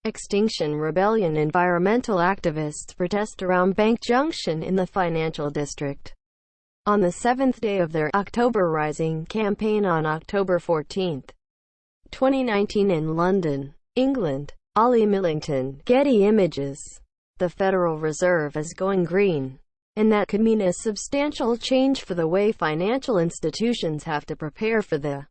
Extinction Rebellion environmental activists protest around Bank Junction in the financial district. On the seventh day of their October Rising campaign on October 14, 2019 in London, England. Ollie Millington, Getty Images. The Federal Reserve is going green, and that could mean a substantial change for the way financial institutions have to prepare for the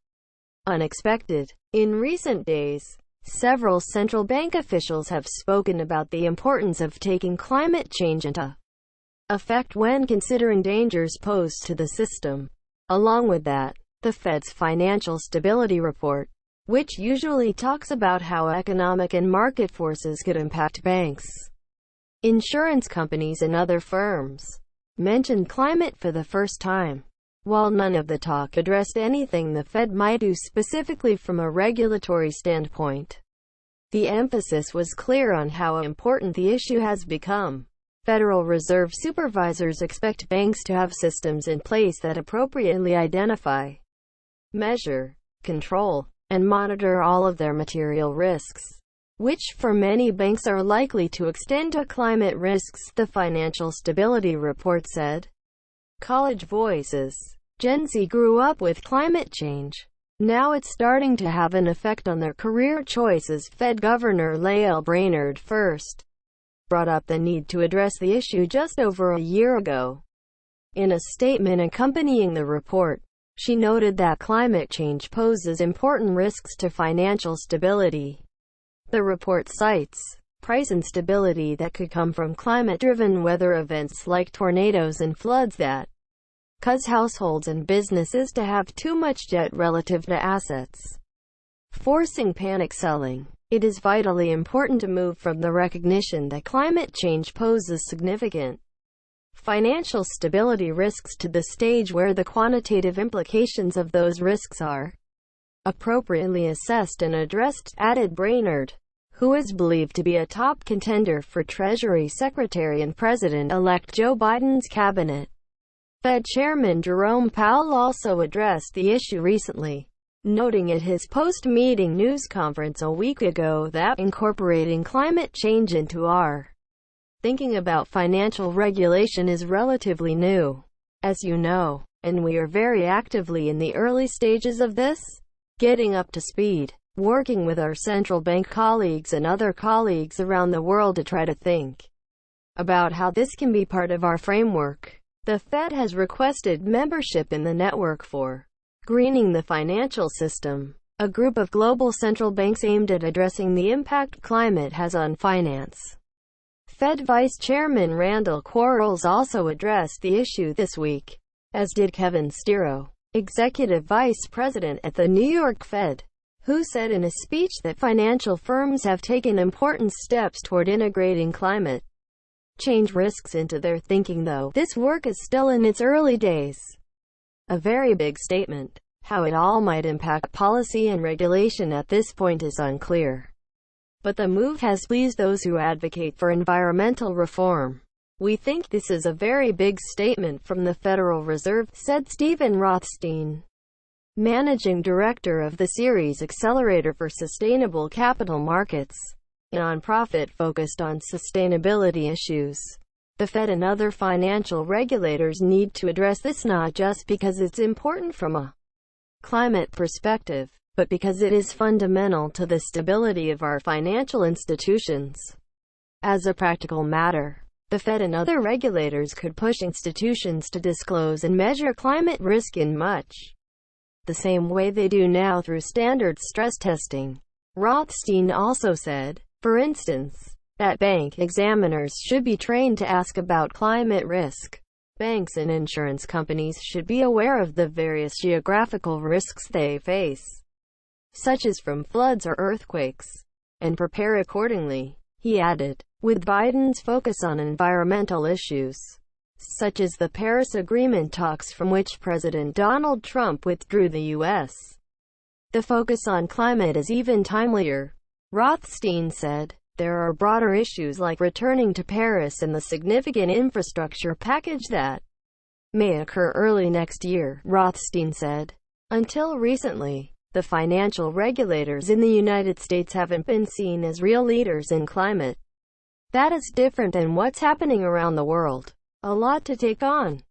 unexpected. In recent days, several central bank officials have spoken about the importance of taking climate change into effect when considering dangers posed to the system. Along with that, the Fed's Financial Stability Report, which usually talks about how economic and market forces could impact banks, insurance companies and other firms, mentioned climate for the first time. While none of the talk addressed anything the Fed might do specifically from a regulatory standpoint, the emphasis was clear on how important the issue has become. Federal Reserve supervisors expect banks to have systems in place that appropriately identify, measure, control, and monitor all of their material risks, which for many banks are likely to extend to climate risks, the Financial Stability Report said. College Voices. Gen Z grew up with climate change. Now it's starting to have an effect on their career choices. Fed Governor Lael Brainard first brought up the need to address the issue just over a year ago. In a statement accompanying the report, she noted that climate change poses important risks to financial stability. The report cites price instability that could come from climate-driven weather events like tornadoes and floods that cause households and businesses to have too much debt relative to assets, forcing panic selling. It is vitally important to move from the recognition that climate change poses significant financial stability risks to the stage where the quantitative implications of those risks are appropriately assessed and addressed, added Brainard, who is believed to be a top contender for Treasury Secretary and President-elect Joe Biden's cabinet. Fed Chairman Jerome Powell also addressed the issue recently, noting at his post-meeting news conference a week ago that incorporating climate change into our thinking about financial regulation is relatively new, as you know, and we are very actively in the early stages of this, getting up to speed, working with our central bank colleagues and other colleagues around the world to try to think about how this can be part of our framework. The Fed has requested membership in the Network for Greening the Financial System, a group of global central banks aimed at addressing the impact climate has on finance. Fed Vice Chairman Randall Quarles also addressed the issue this week, as did Kevin Stiro, Executive Vice President at the New York Fed, who said in a speech that financial firms have taken important steps toward integrating climate change risks into their thinking, though this work is still in its early days. A very big statement. How it all might impact policy and regulation at this point is unclear. But the move has pleased those who advocate for environmental reform. We think this is a very big statement from the Federal Reserve, said Stephen Rothstein, Managing Director of the Ceres Accelerator for Sustainable Capital Markets, a nonprofit focused on sustainability issues. The Fed and other financial regulators need to address this not just because it's important from a climate perspective, but because it is fundamental to the stability of our financial institutions. As a practical matter, the Fed and other regulators could push institutions to disclose and measure climate risk in much the same way they do now through standard stress testing. Rothstein also said, for instance, that bank examiners should be trained to ask about climate risk. Banks and insurance companies should be aware of the various geographical risks they face, such as from floods or earthquakes, and prepare accordingly. He added, with Biden's focus on environmental issues, such as the Paris Agreement talks from which President Donald Trump withdrew the U.S., the focus on climate is even timelier. Rothstein said, there are broader issues like returning to Paris and the significant infrastructure package that may occur early next year, Rothstein said. Until recently, The financial regulators in the United States haven't been seen as real leaders in climate. That is different than what's happening around the world. A lot to take on.